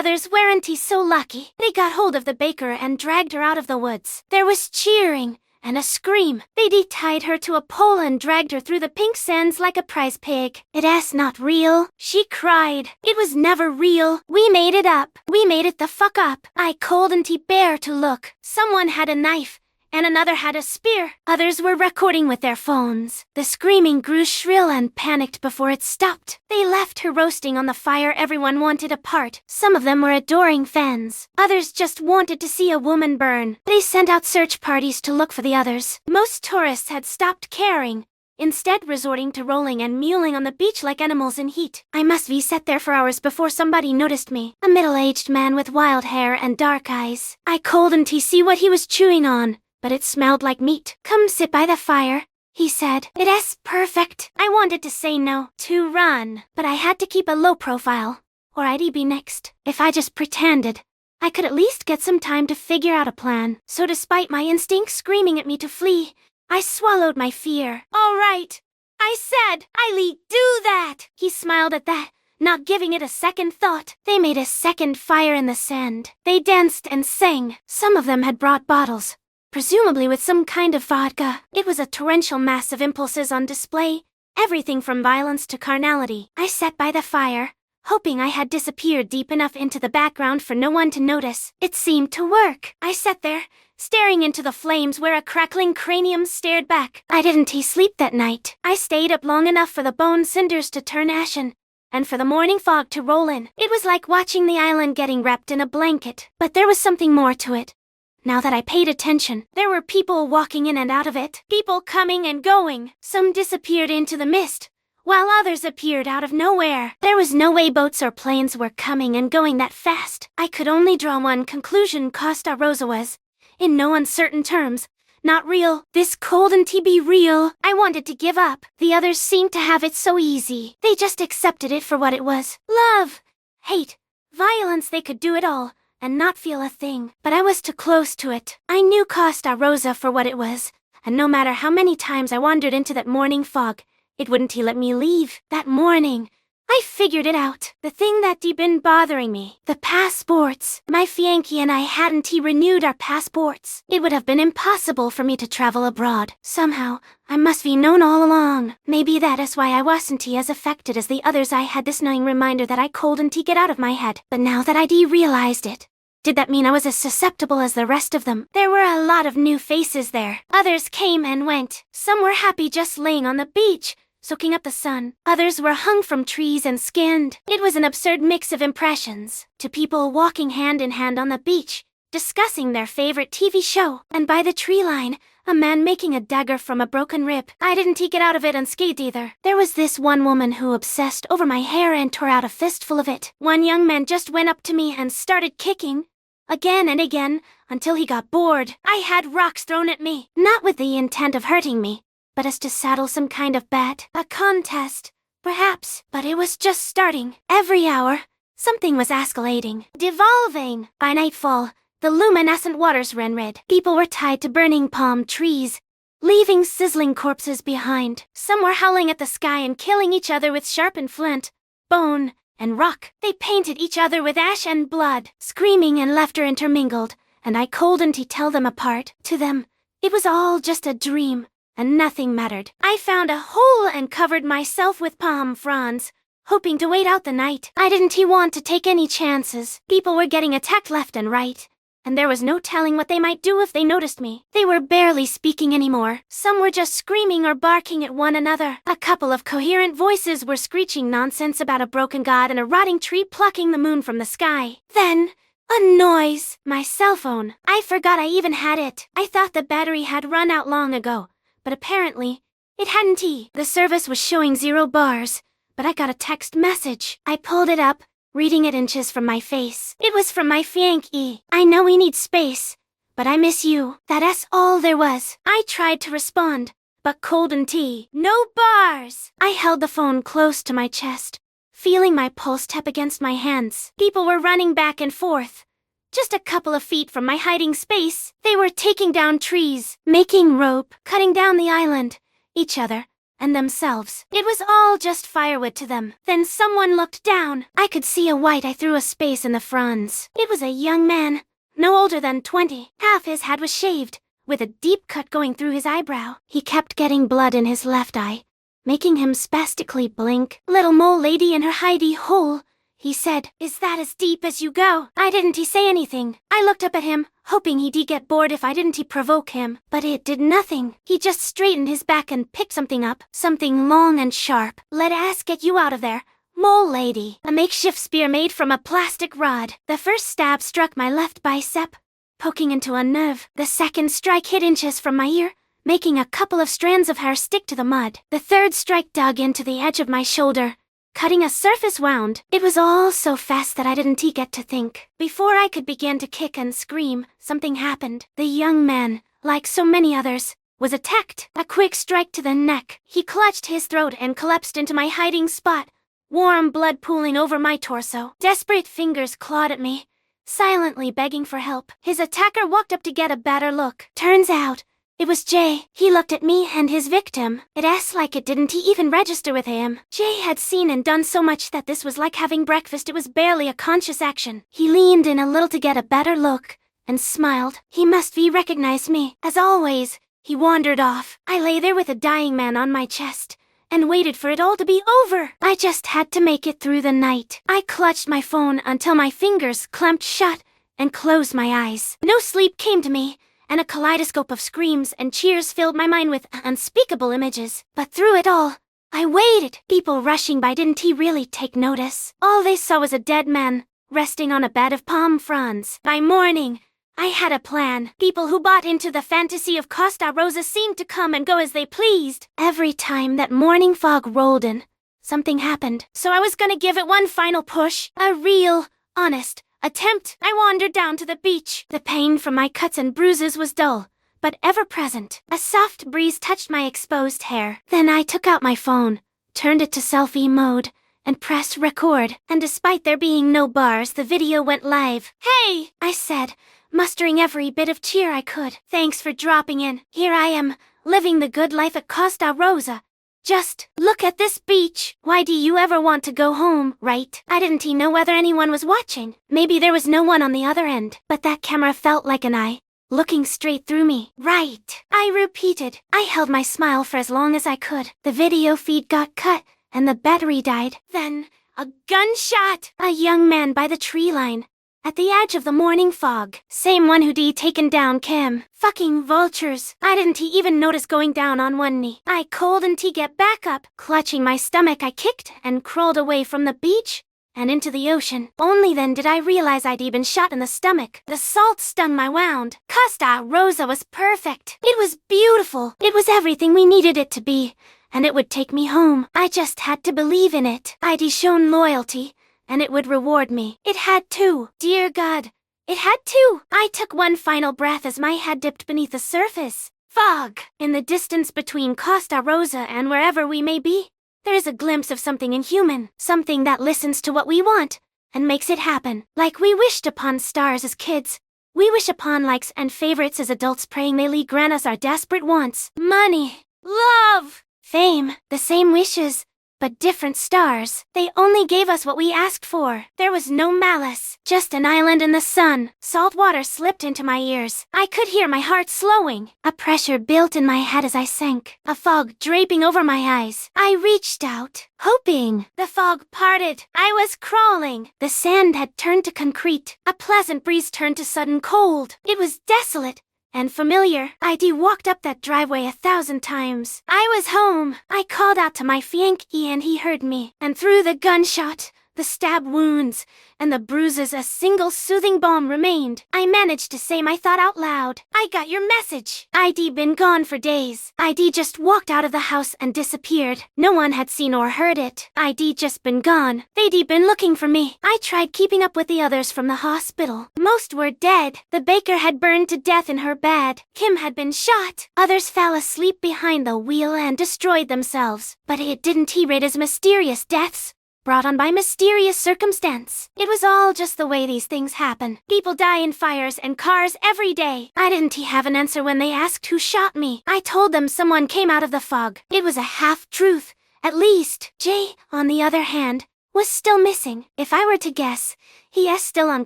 Others weren't so lucky. They got hold of the baker and dragged her out of the woods. There was cheering and a scream. They tied her to a pole and dragged her through the pink sands like a prize pig. "It's not real," she cried. "It was never real. We made it up. We made it the fuck up." I couldn't bear to look. Someone had a knife, and another had a spear. Others were recording with their phones. The screaming grew shrill and panicked before it stopped. They left her roasting on the fire everyone wanted apart. Some of them were adoring fans. Others just wanted to see a woman burn. They sent out search parties to look for the others. Most tourists had stopped caring, instead resorting to rolling and mewling on the beach like animals in heat. I must be sat there for hours before somebody noticed me. A middle-aged man with wild hair and dark eyes. I couldn't see what he was chewing on, but it smelled like meat. "Come sit by the fire," he said. "It's perfect." I wanted to say no, to run, but I had to keep a low profile, or I'd be next. If I just pretended, I could at least get some time to figure out a plan. So despite my instinct screaming at me to flee, I swallowed my fear. "All right," I said. "I'll do that." He smiled at that, not giving it a second thought. They made a second fire in the sand. They danced and sang. Some of them had brought bottles, presumably with some kind of vodka. It was a torrential mass of impulses on display, everything from violence to carnality. I sat by the fire, hoping I had disappeared deep enough into the background for no one to notice. It seemed to work. I sat there, staring into the flames where a crackling cranium stared back. I didn't sleep that night. I stayed up long enough for the bone cinders to turn ashen, and for the morning fog to roll in. It was like watching the island getting wrapped in a blanket. But there was something more to it. Now that I paid attention, there were people walking in and out of it. People coming and going. Some disappeared into the mist, while others appeared out of nowhere. There was no way boats or planes were coming and going that fast. I could only draw one conclusion: Costa Rosa was, in no uncertain terms, not real. This couldn't be real. I wanted to give up. The others seemed to have it so easy. They just accepted it for what it was. Love, hate, violence, they could do it all and not feel a thing. But I was too close to it. I knew Costa Rosa for what it was, and no matter how many times I wandered into that morning fog, it wouldn't let me leave. That morning, I figured it out. The thing that been bothering me. The passports. My fiancé and I hadn't renewed our passports. It would have been impossible for me to travel abroad. Somehow, I must be known all along. Maybe that is why I wasn't as affected as the others. I had this gnawing reminder that I couldn't get out of my head. But now that I'd realized it, did that mean I was as susceptible as the rest of them? There were a lot of new faces there. Others came and went. Some were happy just laying on the beach, soaking up the sun. Others were hung from trees and skinned. It was an absurd mix of impressions. To people walking hand in hand on the beach, discussing their favorite TV show. And by the tree line, a man making a dagger from a broken rib. I didn't get out of it unscathed either. There was this one woman who obsessed over my hair and tore out a fistful of it. One young man just went up to me and started kicking, again and again, until he got bored. I had rocks thrown at me, not with the intent of hurting me, but as to saddle some kind of bet. A contest, perhaps. But it was just starting. Every hour, something was escalating, devolving. By nightfall, the luminescent waters ran red. People were tied to burning palm trees, leaving sizzling corpses behind. Some were howling at the sky and killing each other with sharpened flint, bone, and rock. They painted each other with ash and blood. Screaming and laughter intermingled, and I couldn't tell them apart. To them, it was all just a dream, and nothing mattered. I found a hole and covered myself with palm fronds, hoping to wait out the night. I didn't want to take any chances. People were getting attacked left and right, and there was no telling what they might do if they noticed me. They were barely speaking anymore. Some were just screaming or barking at one another. A couple of coherent voices were screeching nonsense about a broken god and a rotting tree plucking the moon from the sky. Then, a noise. My cell phone. I forgot I even had it. I thought the battery had run out long ago, but apparently, it hadn't. The service was showing 0 bars, but I got a text message. I pulled it up, reading it inches from my face. It was from my fiancé. "I know we need space, but I miss you." That's all there was. I tried to respond, but couldn't. No bars. I held the phone close to my chest, feeling my pulse tap against my hands. People were running back and forth. Just a couple of feet from my hiding space, they were taking down trees, making rope, cutting down the island, each other, and themselves. It was all just firewood to them. Then someone looked down. I could see a white eye through a space in the fronds. It was a young man, no older than 20. Half his head was shaved, with a deep cut going through his eyebrow. He kept getting blood in his left eye, making him spastically blink. "Little mole lady in her hidey hole," he said. "Is that as deep as you go?" I didn't say anything. I looked up at him, hoping he'd get bored if I didn't provoke him. But it did nothing. He just straightened his back and picked something up, something long and sharp. "Let us get you out of there, mole lady." A makeshift spear made from a plastic rod. The first stab struck my left bicep, poking into a nerve. The second strike hit inches from my ear, making a couple of strands of hair stick to the mud. The third strike dug into the edge of my shoulder, cutting a surface wound. It was all so fast that I didn't get to think. Before I could begin to kick and scream, something happened. The young man, like so many others, was attacked. A quick strike to the neck. He clutched his throat and collapsed into my hiding spot, warm blood pooling over my torso. Desperate fingers clawed at me, silently begging for help. His attacker walked up to get a better look. Turns out, it was Jay. He looked at me and his victim. It's like it didn't even register with him. Jay had seen and done so much that this was like having breakfast. It was barely a conscious action. He leaned in a little to get a better look, and smiled. He must be recognized me. As always, he wandered off. I lay there with a dying man on my chest, and waited for it all to be over. I just had to make it through the night. I clutched my phone until my fingers clamped shut, and closed my eyes. No sleep came to me, and a kaleidoscope of screams and cheers filled my mind with unspeakable images. But through it all, I waited. People rushing by didn't really take notice. All they saw was a dead man, resting on a bed of palm fronds. By morning, I had a plan. People who bought into the fantasy of Costa Rosa seemed to come and go as they pleased. Every time that morning fog rolled in, something happened. So I was gonna give it one final push. A real, honest attempt. I wandered down to the beach. The pain from my cuts and bruises was dull, but ever present. A soft breeze touched my exposed hair. Then I took out my phone, turned it to selfie mode, and pressed record. And despite there being no bars, the video went live. "Hey," I said, mustering every bit of cheer I could. "Thanks for dropping in. Here I am, living the good life at Costa Rosa. Just look at this beach. Why do you ever want to go home, right?" I didn't know whether anyone was watching. Maybe there was no one on the other end, but that camera felt like an eye, looking straight through me. "Right," I repeated. I held my smile for as long as I could. The video feed got cut, and the battery died. Then, a gunshot! A young man by the tree line, at the edge of the morning fog. Same one who'd taken down Kim. Fucking vultures. I didn't even notice going down on one knee. I couldn't get back up. Clutching my stomach, I kicked and crawled away from the beach and into the ocean. Only then did I realize I'd been shot in the stomach. The salt stung my wound. Costa Rosa was perfect. It was beautiful. It was everything we needed it to be, and it would take me home. I just had to believe in it. I'd shown loyalty, and it would reward me. It had to. Dear God, it had to. I took one final breath as my head dipped beneath the surface. Fog. In the distance between Costa Rosa and wherever we may be, there is a glimpse of something inhuman. Something that listens to what we want, and makes it happen. Like we wished upon stars as kids, we wish upon likes and favorites as adults, praying they grant us our desperate wants. Money, love, fame. The same wishes, but different stars. They only gave us what we asked for. There was no malice, just an island in the sun. Salt water slipped into my ears. I could hear my heart slowing. A pressure built in my head as I sank. A fog draping over my eyes. I reached out, hoping. The fog parted. I was crawling. The sand had turned to concrete. A pleasant breeze turned to sudden cold. It was desolate and familiar. I'd walked up that driveway 1,000 times. I was home. I called out to my fiancé and he heard me. And through the gunshot, the stab wounds, and the bruises, a single soothing balm remained. I managed to say my thought out loud. "I got your message." I'd been gone for days. I'd just walked out of the house and disappeared. No one had seen or heard it. I'd just been gone. They'd been looking for me. I tried keeping up with the others from the hospital. Most were dead. The baker had burned to death in her bed. Kim had been shot. Others fell asleep behind the wheel and destroyed themselves. But it didn't rate as mysterious deaths, brought on by mysterious circumstance. It was all just the way these things happen. People die in fires and cars every day. I didn't have an answer when they asked who shot me. I told them someone came out of the fog. It was a half-truth, at least. Jay, on the other hand, was still missing. If I were to guess, he is still on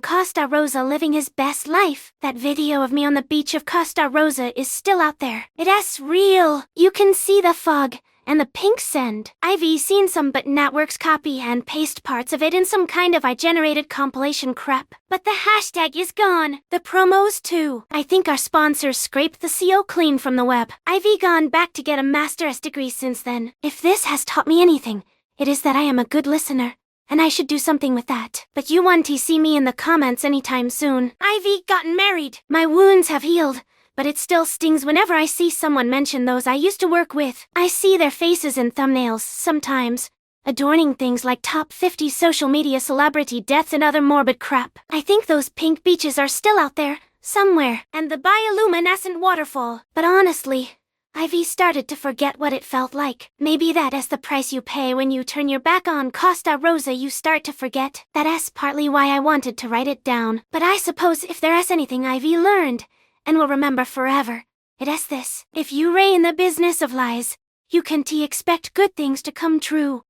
Costa Rosa living his best life. That video of me on the beach of Costa Rosa is still out there. It is real. You can see the fog and the pink sand. I've seen some but networks copy and paste parts of it in some kind of I-generated compilation crap. But the hashtag is gone. The promos too. I think our sponsors scraped the CO clean from the web. I've gone back to get a master's degree since then. If this has taught me anything, it is that I am a good listener, and I should do something with that. But you won't see me in the comments anytime soon. I've gotten married. My wounds have healed, but it still stings whenever I see someone mention those I used to work with. I see their faces in thumbnails sometimes, adorning things like top 50 social media celebrity deaths and other morbid crap. I think those pink beaches are still out there, somewhere, and the bioluminescent waterfall. But honestly, I've started to forget what it felt like. Maybe that is the price you pay when you turn your back on Costa Rosa. You start to forget. That is partly why I wanted to write it down. But I suppose if there is anything I've learned, and will remember forever, it is this. If you in the business of lies, you can expect good things to come true.